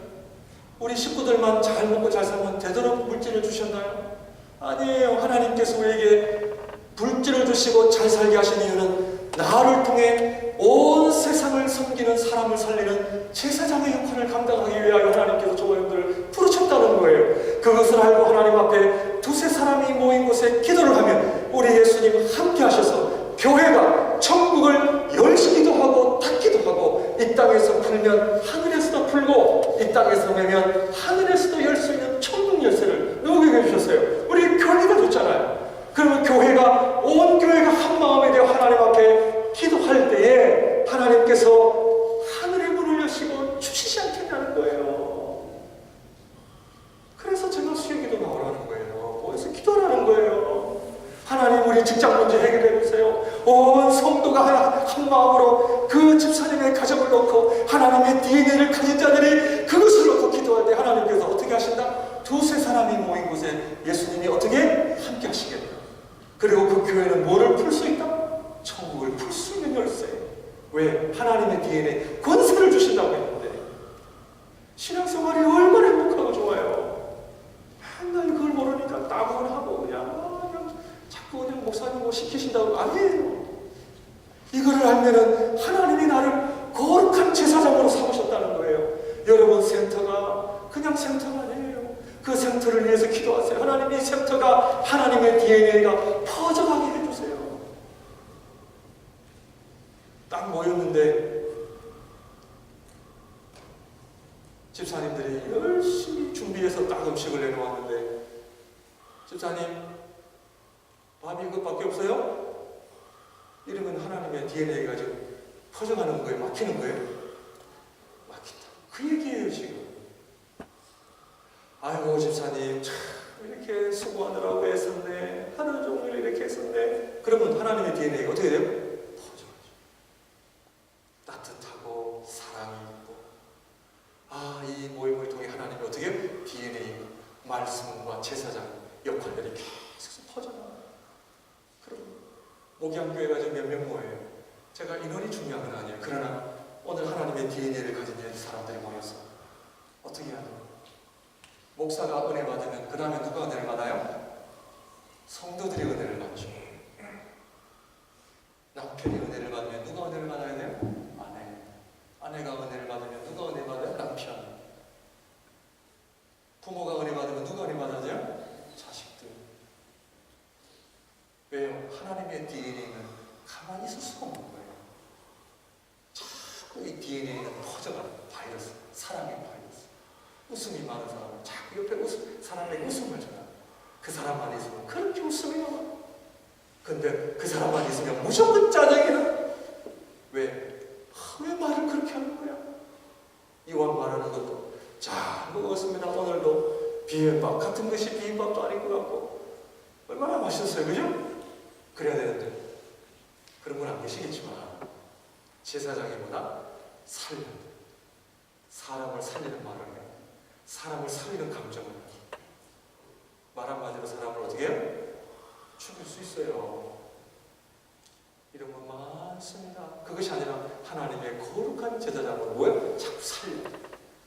Speaker 1: 우리 식구들만 잘 먹고 잘 살면 되도록 물질을 주셨나요? 아니에요. 하나님께서 우리에게 물질을 주시고 잘 살게 하신 이유는 나를 통해 온 세상을 섬기는 사람을 살리는 제사장의 역할을 감당하기 위하여 하나님께서 저와 여러분들을 부르셨다는 거예요. 그것을 알고 하나님 앞에 두세 사람이 모인 곳에 기도를 하면 우리 예수님 함께 하셔서 교회가 천국을 열기도 하고 닫기도 하고 이 땅에서 풀면 하늘에서도 풀고 이 땅에서 매면 하늘에서도 열 수 있는 천국 열쇠를 누구에게 주셨어요? 우리 교회가 줬잖아요. 그러면 교회가 온 교회가 한 마음이 되어 하나님 앞에 기도할 때에 하나님께서 하늘의 문을 여시고 주시지 않겠다는 거예요. 그래서 제가 수요기도 나오라는 거예요. 모여서 기도하라는 거예요. 하나님 우리 직장 문제 해결해 주세요. 온 성도가 한 마음으로 그 집사님의 가정을 놓고 하나님의 DNA를 가진 자들이 그것을 놓고 기도할 때 하나님께서 어떻게 하신다? 두세 사람이 모인 곳에 예수님이 어떻게 함께 하시겠다. 그리고 그 교회는 뭐를 풀 수 있다? 천국을 풀 수 있는 열쇠. 왜? 하나님의 DNA에 권세를 주신다고 했는데 신앙생활이 얼마나 행복하고 좋아요. 맨날 그걸 모르니까 따분하고 그냥 자꾸 그냥 목사님 뭐 시키신다고. 아니에요. 이거를 알면은 하나님이 나를 거룩한 제사장으로 삼으셨다는 거예요. 여러분 센터가 그냥 센터가 아니에요. 그 센터를 위해서 기도하세요. 하나님 이 센터가 하나님의 DNA가 퍼져가게 해주세요. 딱 모였는데 집사님들이 열심히 준비해서 딱 음식을 내놓았는데 집사님 밥이 그것밖에 없어요? 이러면 하나님의 DNA가 지금 퍼져가는 거예요? 막히는 거예요? 막힌다. 그 얘기예요 지금. 아이고 집사님 참 이렇게 수고하느라고 애썼네. 하루 종일 이렇게 했었네. 그러면 하나님의 DNA가 어떻게 돼요? 퍼져가죠. 따뜻하고 사랑이 있고 이 모임을 통해 하나님이 어떻게 해요? DNA, 말씀과 제사장 역할들이 계속 퍼져나가요. 그럼 목양교회가 지금 몇 명 모여요? 제가 인원이 중요한 건 아니에요. 그러나 오늘 하나님의 DNA를 가진 사람들이 모여서 어떻게 하냐? 목사가 은혜 받으면 그 다음에 누가 은혜를 받아요? 성도들이 은혜를 받죠. 남편이 은혜를 받으면 누가 은혜를 받아야 돼요? 아내. 아내가 은혜를 받으면 누가 은혜 받아요? 남편. 부모가 은혜 받으면 누가 은혜 받아야 돼요? 자식들. 왜요? 하나님의 DNA는 가만히 있을 수가 없는 거예요. 자꾸 이 DNA는 퍼져가는 바이러스, 사랑의 바이러스. 웃음이 많은 사람은 자꾸 옆에 사람에게 웃음을 줘요. 그 사람만 있으면 그렇게 웃음이 나와. 근데 그 사람만 있으면 무조건 짜증이 나. 왜? 왜 말을 그렇게 하는 거야? 이왕 말하는 것도 자 먹었습니다. 오늘도 비빔밥 같은 것이 비빔밥도 아닌 것 같고 얼마나 맛있었어요. 그죠? 그래야 되는데 그런 건 안 계시겠지만 제사장이 뭐다? 살리는 사람을 살리는 말을 해요. 사람을 살리는 감정을 해요. 말 한마디로 사람을 어떻게 해요? 죽일 수 있어요. 이런 건 많습니다. 그것이 아니라 하나님의 거룩한 제사장으로 뭐예요? 자꾸 살려요.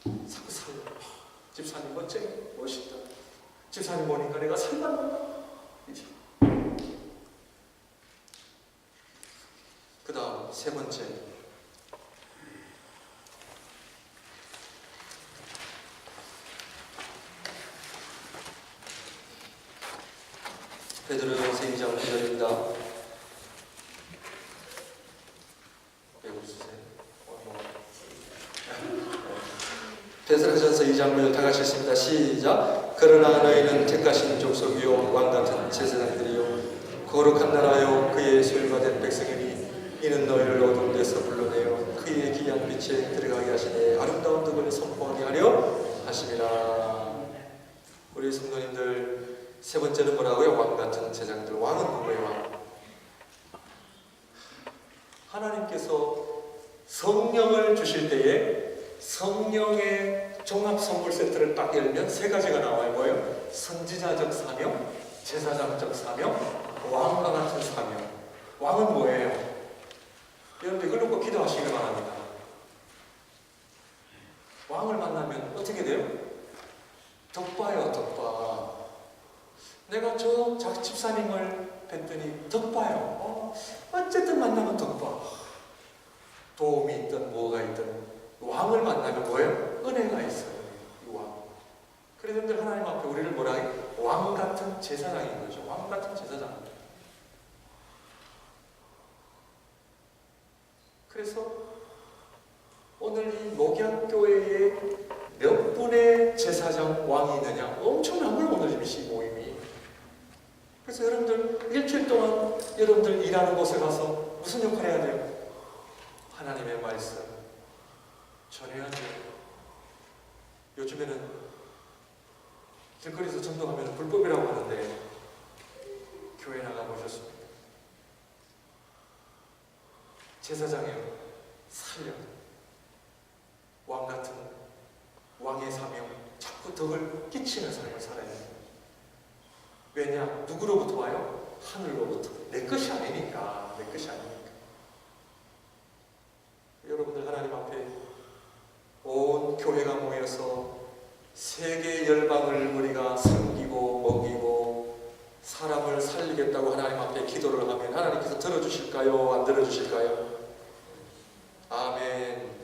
Speaker 1: 자꾸 살려. 집사님 멋있다. 집사님 보니까 내가 살만한다. 그 다음 세 번째, 베드로전서 2장 9절입니다. 베드로전서 2장 9절 다 같이 읽습니다. 시작. 그러나 너희는 택하신 족속이요 왕같은 제사장들이요 거룩한 나라요 그의 소유받은 백성이니 이는 너희를 어두운 데서 불러내어 그의 귀한 빛에 들어가게 하시되 아름다운 덕을 선포하게 하려 하심이라. 우리 성도님들, 세 번째는 뭐라고요? 왕같은 제사장들. 왕은 누구예요? 왕. 하나님께서 성령을 주실 때에 성령의 종합 선물 세트를 딱 열면 세 가지가 나와요. 뭐예요? 선지자적 사명, 제사장적 사명, 왕과 같은 사명. 왕은 뭐예요? 여러분들 이걸 놓고 기도하시길 바랍니다. 왕을 만나면 어떻게 돼요? 덕봐요, 덕봐. 내가 저 집사님을 뵀더니 덕봐요. 어쨌든 만나면 덕봐. 도움이 있든 뭐가 있든 왕을 만나면 뭐예요? 은혜가 있어요. 이 왕. 그래서 여러분들 하나님 앞에 우리를 뭐라 해요? 왕 같은 제사장인 거죠. 왕 같은 제사장. 그래서 오늘 이 목양교회에 몇 분의 제사장 왕이 있느냐? 엄청난 걸 오늘 이 모임이. 그래서 여러분들 일주일 동안 여러분들 일하는 곳에 가서 무슨 역할을 해야 돼요? 하나님의 말씀 전해야 돼요. 요즘에는 길거리에서 전도하면 불법이라고 하는데 교회 나가보셨습니까? 제사장이요. 살려. 왕 같은 왕의 사명, 자꾸 덕을 끼치는 삶을 살아야 돼요. 왜냐? 누구로부터 와요? 하늘로부터. 내 것이 아니니까. 내 것이 아니니까. 여러분들 하나님 앞에 온 교회가 모여서 세계 열방을 우리가 섬기고 먹이고 사람을 살리겠다고 하나님 앞에 기도를 하면 하나님께서 들어주실까요? 안 들어주실까요? 아멘.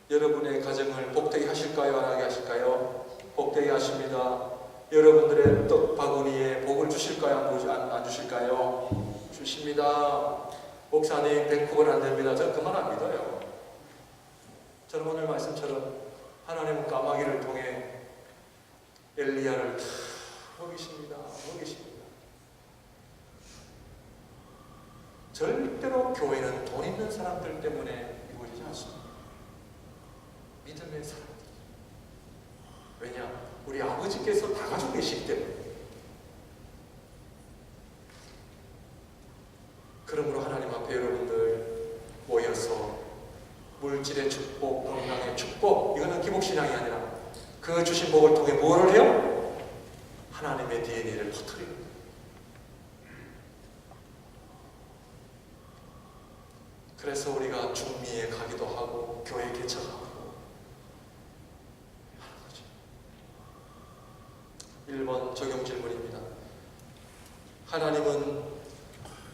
Speaker 1: 여러분의 가정을 복되게 하실까요? 안 하게 하실까요? 복되게 하십니다. 여러분들의 떡 바구니에 복을 주실까요? 안 주실까요? 주십니다. 목사님 100%는 안 됩니다. 저는 그만 안 믿어요. 저는 오늘 말씀처럼 하나님은 까마귀를 통해 엘리야를 다 먹이십니다. 절대로 교회는 돈 있는 사람들 때문에 이루어지지 않습니다. 믿음의 사람들. 왜냐? 우리 아버지께서 다 가지고 계시기 때문에. 그러므로 하나님 앞에 여러분들 모여서 물질의 축복, 건강의 축복, 이거는 기복신앙이 아니라 그 주신 복을 통해 뭐를 해요? 하나님의 DNA를 퍼뜨립니다. 그래서 우리가 중미에 가기도 하고 교회 개척하고 하는 거죠. 1번 적용 질문입니다. 하나님은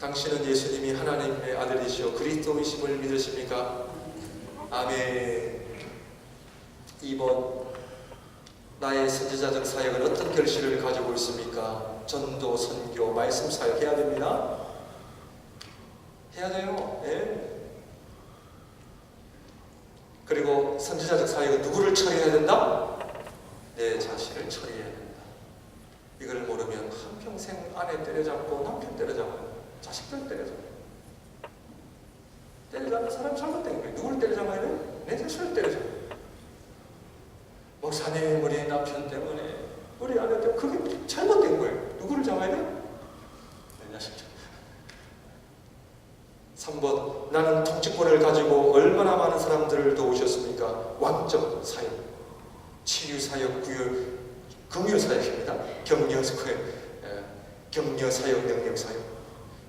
Speaker 1: 당신은 예수님이 하나님의 아들이시오 그리스도이심을 믿으십니까? 아멘. 2번 나의 선지자적 사역은 어떤 결실을 가지고 있습니까? 전도, 선교, 말씀 사역 해야 됩니다. 해야 돼요. 네. 그리고 선지자적 사역은 누구를 처리해야 된다? 내 자신을 처리해야 된다. 이걸 모르면 한평생 아내 때려잡고 남편 때려잡아요. 자식들 때려잡아요. 때려잡는 사람 잘못된 거예요. 누구를 때려잡아야 돼? 내 자신을 때려잡아요. 목사님 우리 남편 때문에 우리 아내 때문에 그게 잘못된 거예요. 누구를 잡아야 돼? 내 자식. 3번 나는 통치권을 가지고 얼마나 많은 사람들을 도우셨습니까? 왕적 사역, 치유 사역, 긍휼 사역입니다. 격려 사역, 능력 사역.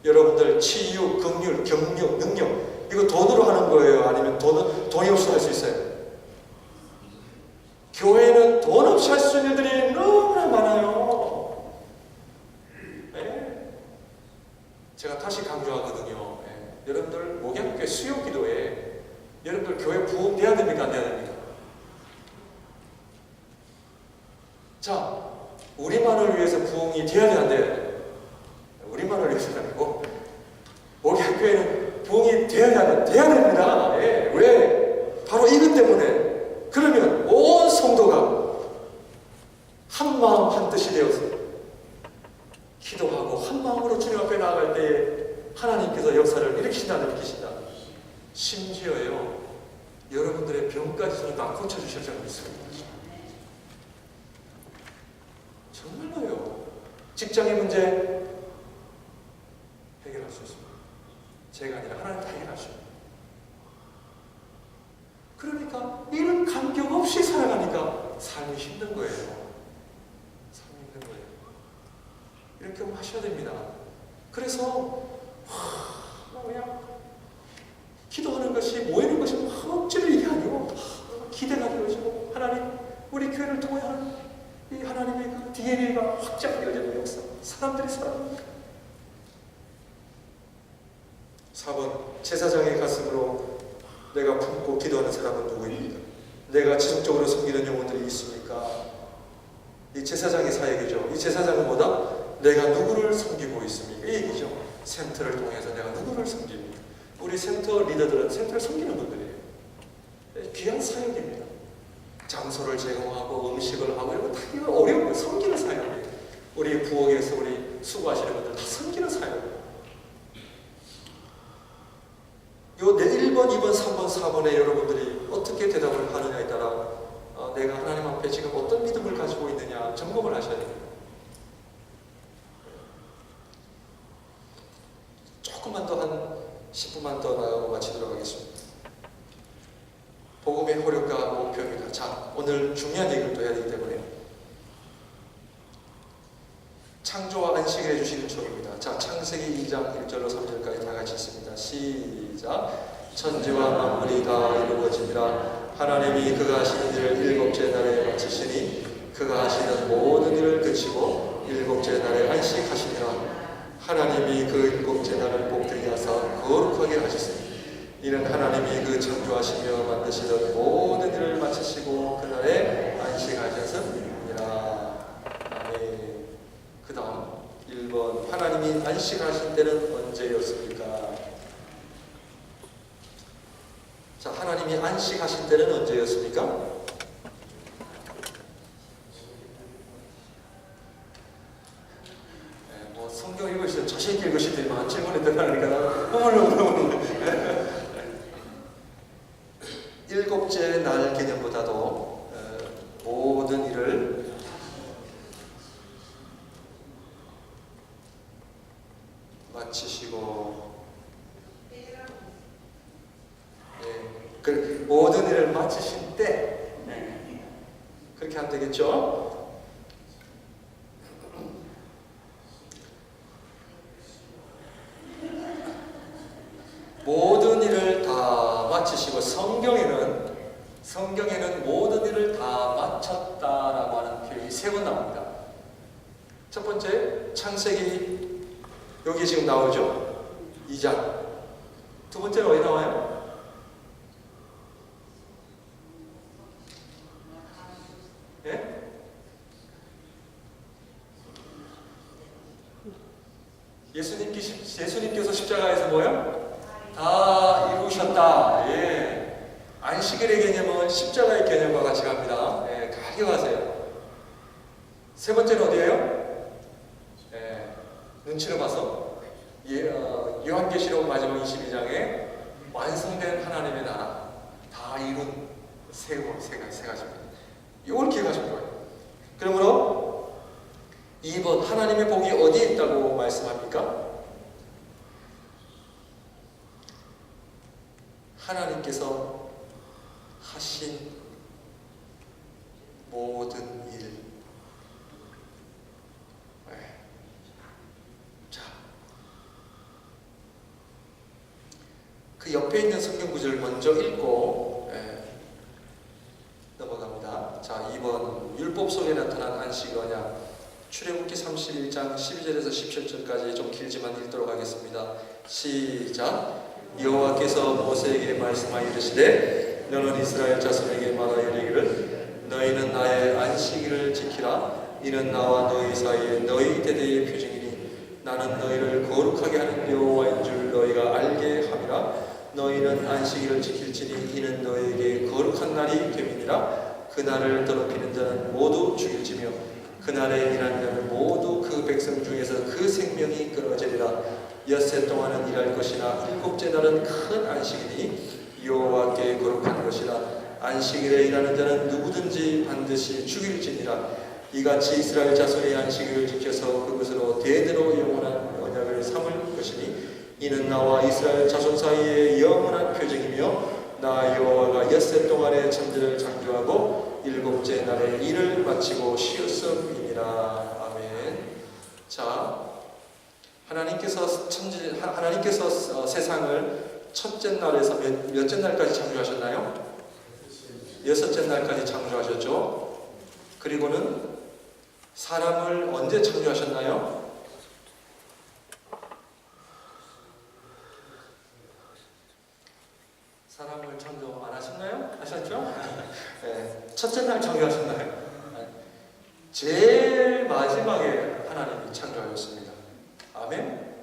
Speaker 1: 여러분들 치유, 긍휼, 격려, 능력 이거 돈으로 하는 거예요? 아니면 돈이 없어 할 수 있어요? 교회는 돈 없이 할 수 있는 일들이 너무나 많아요. 네. 제가 다시 강조하거든요. 네. 여러분들 목양교회 수요 기도에 여러분들 교회 부흥 돼야 됩니까? 안 돼야 됩니까? 자, 우리만을 위해서 부흥이 돼야 돼, 안 돼? 우리만을 위해서가 아니고 목양교회는 부흥이 돼야 됩니다. 예. 왜? 바로 이것 때문에. 그러면 온 성도가 한 마음 한 뜻이 되어서 기도하고 한 마음으로 주님 앞에 나아갈 때에 하나님께서 역사를 일으키신다 안 일으키신다. 심지어요, 여러분들의 병까지도 다 고쳐주실 줄 믿습니다. 정말로요. 직장의 문제 해결할 수 있습니다. 제가 아니라 하나님 다 해결하십니다. 그러니까 이런 간격 없이 살아가니까 삶이 힘든 거예요. 삶이 힘든 거예요. 이렇게 하셔야 됩니다. 그래서 그냥 기도하는 것이 모이는 것이 억지로 이게 아니고 기대가 되어지고 하나님 우리 교회를 통해 이 하나님의 그 DNA가 확장되어지는 역사, 사람들이 살아갑니다. 4번 제사장의 가슴으로 내가 품고 기도하는 사람은 누구입니까? 내가 지속적으로 섬기는 영혼들이 있습니까? 이 제사장의 사역이죠. 이 제사장은 뭐다? 내가 누구를 섬기고 있습니까? 이 얘기죠. 센터를 통해서 내가 누구를 섬깁니까? 우리 센터 리더들은 센터를 섬기는 분들이에요. 귀한 사역입니다. 장소를 제공하고 음식을 하고 이런 거 다 어려운 거예요. 섬기는 사역이에요. 우리 부엌에서 우리 수고하시는 분들 다 섬기는 사역이에요. 요 1번, 2번, 3번, 4번에 여러분들이 어떻게 대답을 하느냐에 따라 내가 하나님 앞에 지금 어떤 믿음을 가지고 있느냐 점검을 하셔야 됩니다. 조금만 더 한 10분만 더 나가고 마치도록 하겠습니다. 복음의 효력과 목표입니다. 자, 오늘 중요한 얘기를 또 해야 되기 때문에 창조와 안식을 해주시는 주입니다. 자, 창세기 2장 1절로 3절까지 다 같이 있습니다. 시작. 천지와 만물이 다 이루어지니라. 하나님이 그가 하시는 일을 일곱째 날에 마치시니 그가 하시는 모든 일을 그치고 일곱째 날에 안식하시니라. 하나님이 그 일곱째 날을 복되게 하사 거룩하게 하셨으니 이는 하나님이 그 창조하시며 만드시던 모든 일을 마치시고 그날에 안식하셨음이니라. 아멘. 그 다음 1번 하나님이 안식하신 때는 언제였습니까? 자, 하나님이 안식하신 때는 언제였습니까? 성경 읽으시면 자신있게 읽으시더니만 질문이 들어가니까 일곱째 날 개념보다도 모든 일을 마치시고 그 모든 일을 마치신 때 그렇게 하면 되겠죠? 모든 일을 다 마치시고 성경에는 모든 일을 다 마쳤다라고 하는 표현이 3번 나옵니다. 첫 번째 창세기 여기 지금 나오죠? 2장. 두 번째는 어디 나와요? 예? 예수님께서 십자가에서 뭐요? 다 이루셨다. 예. 안식일의 개념은 십자가의 개념과 같이 갑니다. 예, 가격하세요. 세 번째는 어디예요? 예, 눈치를 봐서 요한계시록 마지막 22장에 완성된 하나님의 나라 다 이룬 세 가지입니다. 이걸 기억하시면 좋아요. 그러므로 2번 하나님의 복이 어디에 있다고 말씀합니까? 하나님께서 하신 모든 일. 자, 그 옆에 있는 성경 구절을 먼저 읽고 넘어갑니다. 자, 출애굽기 31장 12절에서 17절까지 좀 길지만 읽도록 하겠습니다. 시작. 여호와께서 모세에게 말씀하여 이르시되 너는 이스라엘 자손에게 말하여 이르기를 너희는 나의 안식일을 지키라. 이는 나와 너희 사이에 너희 대대의 표징이니 나는 너희를 거룩하게 하는 여호와인 줄 너희가 알게 함이라. 너희는 안식일을 지킬지니 이는 너희에게 거룩한 날이 됨이니라. 그날을 더럽히는 자는 모두 죽일지며 그날에 일하는 자는 모두 그 백성 중에서 그 생명이 끊어지리라. 엿새 동안은 일할 것이나 일곱째 날은 큰 안식이니 여호와께 거룩한 것이라. 안식일에 일하는 자는 누구든지 반드시 죽일지니라. 이같이 이스라엘 자손의 안식일을 지켜서 그것으로 대대로 영원한 언약을 삼을 것이니 이는 나와 이스라엘 자손 사이에 영원한 표징이며 나 여호와가 엿새 동안에 천지를 창조하고 일곱째 날에 일을 마치고 쉬었음이니라. 아멘. 자, 하나님께서 세상을 첫째 날에서 몇째 날까지 창조하셨나요? 여섯째 날까지 창조하셨죠. 그리고는 사람을 언제 창조하셨나요? 사람을 창조 안 하셨나요? 하셨죠? 네. 첫째 날 창조하셨나요? 제일 마지막에 하나님이 창조하셨습니다. 아멘?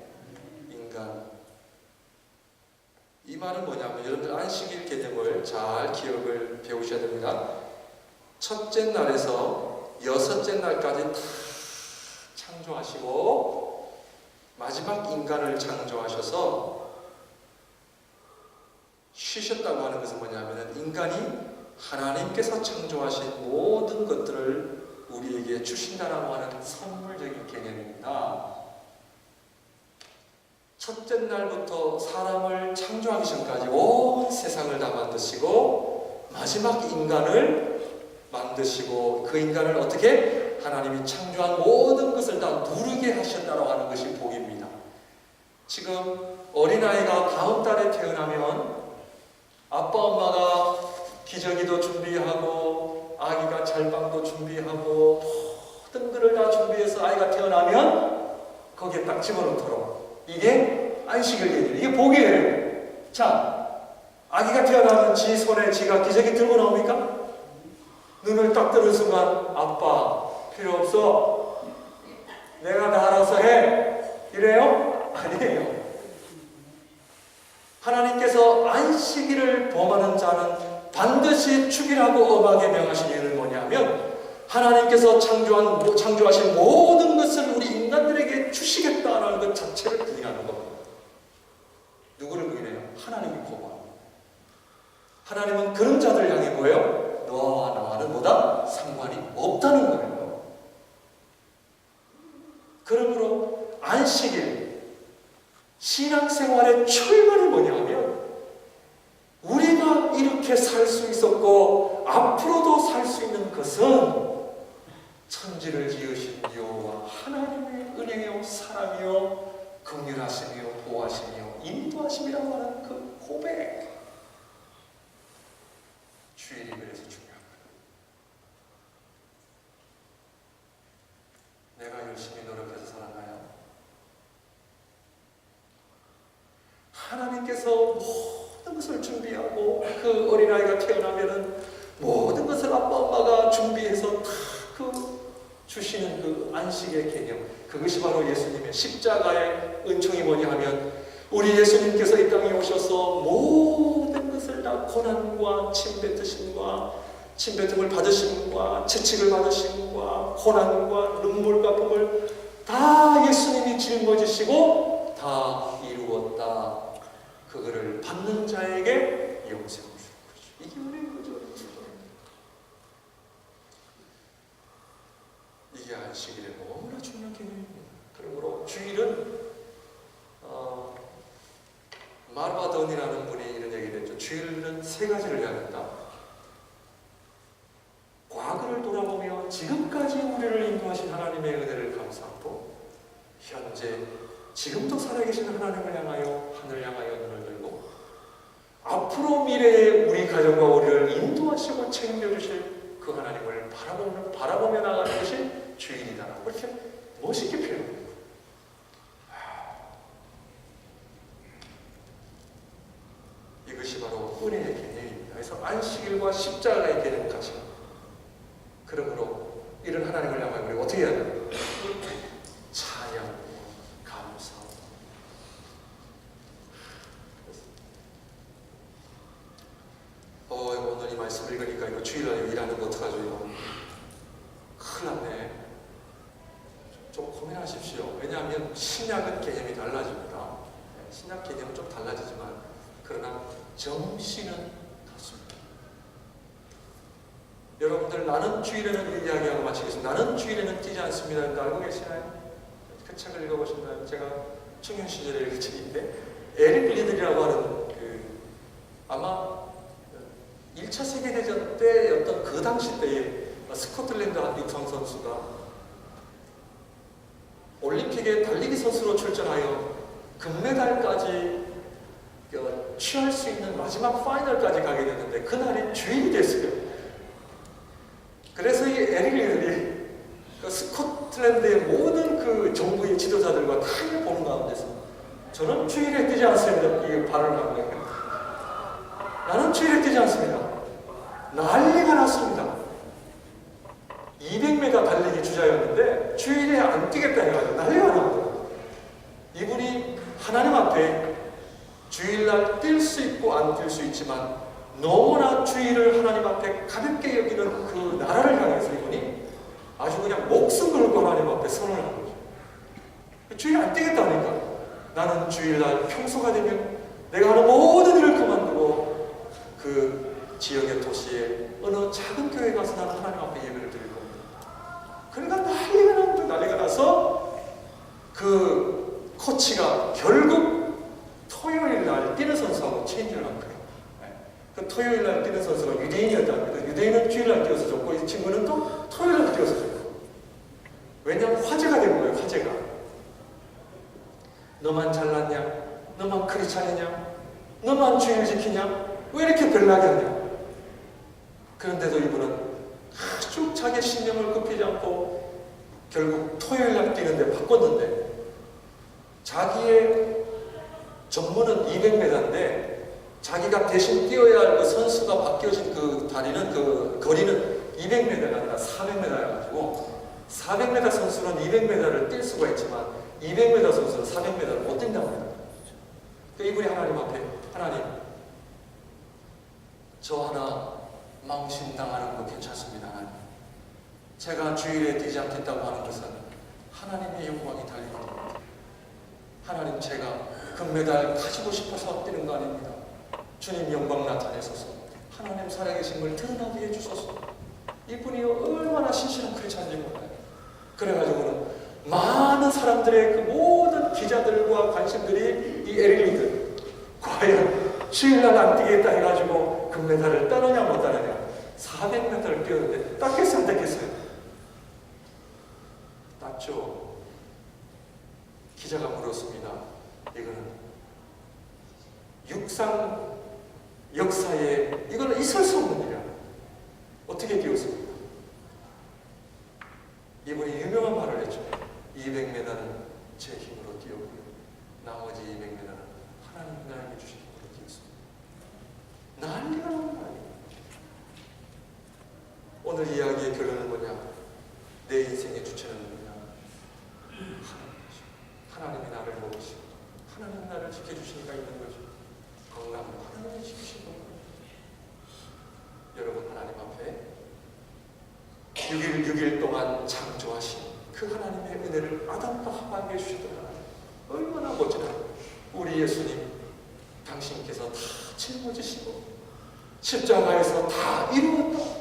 Speaker 1: 인간. 이 말은 뭐냐면 여러분들 안식일 개념을 잘 기억을 배우셔야 됩니다. 첫째 날에서 여섯째 날까지 다 창조하시고 마지막 인간을 창조하셔서 쉬셨다고 하는 것은 뭐냐면 인간이 하나님께서 창조하신 모든 것들을 우리에게 주신다라고 하는 선물적인 개념입니다. 첫째 날부터 사람을 창조하기 전까지 온 세상을 다 만드시고 마지막 인간을 만드시고 그 인간을 어떻게 하나님이 창조한 모든 것을 다 누리게 하셨다라고 하는 것이 복입니다. 지금 어린아이가 다음 달에 태어나면 아빠 엄마가 기저귀도 준비하고 아기가 잘방도 준비하고 모든 것을 다 준비해서 아이가 태어나면 거기에 딱 집어넣도록 이게 안식일 개념, 이게 복이에요. 자, 아기가 태어나면 지 손에 지가 기저귀 들고 나옵니까? 눈을 딱 뜨는 순간 아빠 필요 없어, 내가 다 알아서 해, 이래요? 아니에요. 하나님께서 안식일을 범하는 자는 반드시 죽이라고 엄하게 명하신 이유는 뭐냐면 하나님께서 창조하신 모든 것을 우리 인간들에게 주시겠다는 것 자체를 부인하는 겁니다. 누구를 부인해요? 하나님이 거부합니다. 하나님은 그런 자들 향해 뭐예요? 너와 나와는 뭐다? 상관이 없다는 거예요. 그러므로 안식일 신앙생활의 출발이 뭐냐면 우리가 이렇게 살 수 있었고 앞으로도 살 수 있는 것은 천지를 지으신 여호와 하나님의 은혜요 사랑이요 긍휼하시며 보호하시며 인도하심이라고 하는 그 고백. 주일이 그래서 중요한 거예요. 내가 열심히 노력해서 살았나요? 하나님께서 모든 것을 준비하고 그 어린아이가 태어나면은 모든 것을 아빠 엄마가 준비해서 다 주시는 그 안식의 개념, 그것이 바로 예수님의 십자가의 은총이 뭐냐 하면 우리 예수님께서 이 땅에 오셔서 모든 것을 다 고난과 침뱉음을 받으심과 채찍을 받으심과 고난과 눈물과 쁨을 다 예수님이 짊어지시고 다 이루었다. 그거를 받는 자에게 영생을 주는 거죠. 이게 은혜인 거죠. 이게 안식일의 너무나 중요한 개념입니다. 그러므로 주일은 마르바돈이라는 분이 이런 얘기를 했죠. 주일은 세 가지를 해야 된다. 과거를 돌아보며 지금까지 우리를 인도하신 하나님의 은혜를 감사하고 현재 지금도 살아계신 하나님을 향하여 하늘 향하여 눈을 들고 앞으로 미래에 우리 가정과 우리를 인도하시고 책임져 주실 그 하나님을 바라보며 나가는 것이 주일이다. 그렇게 멋있게 표현합니다. 이것이 바로 은혜의 개념입니다. 그래서 안식일과 십자가의 개념 같이. 그러므로 이런 하나님을 향하여 우리가 어떻게 해야 돼요? 찬양, 감사. 오늘 이 말씀 읽으니까 이거 주일날 일하는 거 어떡하죠? 이거 큰일 났네. 좀 고민하십시오. 왜냐하면 신약은 개념이 달라집니다. 신약 개념은 좀 달라지지만 그러나 정신은 같습니다. 여러분들 나는 주일에는 이야기하고 마치겠습니다. 나는 주일에는 뛰지 않습니다. 알고 계시나요? 그 책을 읽어보셨나요? 제가 청년 시절에 읽은 책인데 에릭 리들이라고 하는 아마 1차 세계대전 때였던 그 당시 때에 스코틀랜드 한 육상 선수가 올림픽에 달리기 선수로 출전하여 금메달까지 취할 수 있는 마지막 파이널까지 가게 됐는데 그날이 주일이 됐어요. 그래서 이 에릭 리들이 스코틀랜드의 모든 그 정부의 지도자들과 다 보는 가운데서 저는 주일에 뛰지 않습니다. 이게 발언을 한 거예요. 나는 주일에 뛰지 않습니다. 난리가 났습니다. 200m 달리기 주자였는데 주일에 안 뛰겠다 해가지고 난리가 납니다. 이분이 하나님 앞에 주일날 뛸 수 있고 안 뛸 수 있지만 너무나 주일을 하나님 앞에 가볍게 여기는 그 나라를 향해서 이분이 아주 그냥 목숨 걸고 하나님 앞에 선언을 한 거죠. 주일 안 뛰겠다 하니까 나는 주일날 평소가 되면 내가 하는 모든 일을 그만두고 그 지역의 도시에 어느 작은 교회 가서 나는 하나님 앞에 예배를 드릴 겁니다. 그러니까 난리가 나서 그 코치가 결국 토요일 날 뛰는 선수하고 체인지를 한 거예요. 그 토요일 날 뛰는 선수가 유대인이었답니다. 유대인은 주일 날 뛰어서 줬고 이 친구는 또 토요일 날 뛰어서 줬고. 왜냐하면 화제가 된 거예요. 화제가. 너만 잘났냐? 너만 크리스찬이냐? 너만 주일 지키냐? 왜 이렇게 별나게 하냐? 그런데도 이분은 아주 자기 신념을 굽히지 않고 결국 토요일 날 뛰는데 바꿨는데 자기의 전문은 200m인데 자기가 대신 뛰어야 할 그 선수가 바뀌어진 그 다리는 그 거리는 200m가 아니라 400m여가지고 400m 선수는 200m를 뛸 수가 있지만 200m 선수는 400m를 못 뛴다고 합니다. 이분이 하나님 앞에 하나님 저 하나 망신당하는 거 괜찮습니다. 하나님. 제가 주일에 뛰지 않겠다고 하는 것은 하나님의 영광이 달린 겁니다. 하나님 제가 금메달 가지고 싶어서 뛰는 거 아닙니다. 주님 영광 나타내소서. 하나님 살아계심을 드러나게 해주소서. 이분이 얼마나 신실한 크리스찬인지 몰라요. 그래가지고는 많은 사람들의 그 모든 기자들과 관심들이 이 에릭리들 과연 주일날 안 뛰겠다 해가지고 금메달을 따느냐 못 따느냐 400m를 뛰었는데 땄겠어요 안 땄겠어요? 땄죠. 기자가 물었습니다. 이거는 육상 역사에 이거는 있을 수 없는 일이야. 어떻게 뛰었습니까? 이분이 유명한 말을 했죠. 200m는 제 힘으로 뛰었고요. 나머지 200m는 하나님 나에게 주신 힘으로 뛰었습니다. 난리가 나는 말이에요. 오늘 이야기의 결론은 뭐냐? 내 인생의 주체는 뭐냐? 하나님이 나를 먹으시고 하나님 나를 지켜주시니까 있는 거죠. 건강은 하나님이 지키신 거예요. 여러분 하나님 앞에 6일 동안 창조하신 그 하나님의 은혜를 아담과 하와에게 주셨던 하나님 얼마나 멋지나. 우리 예수님 당신께서 다 짊어지시고 십자가에서 다 이루었다.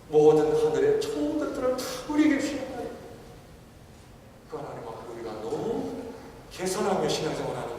Speaker 1: 모든 하늘의 좋은 것들을 다 우리에게 주신 하나님. 그 하나님 앞에 우리가 너무 개선하며 신앙생활하는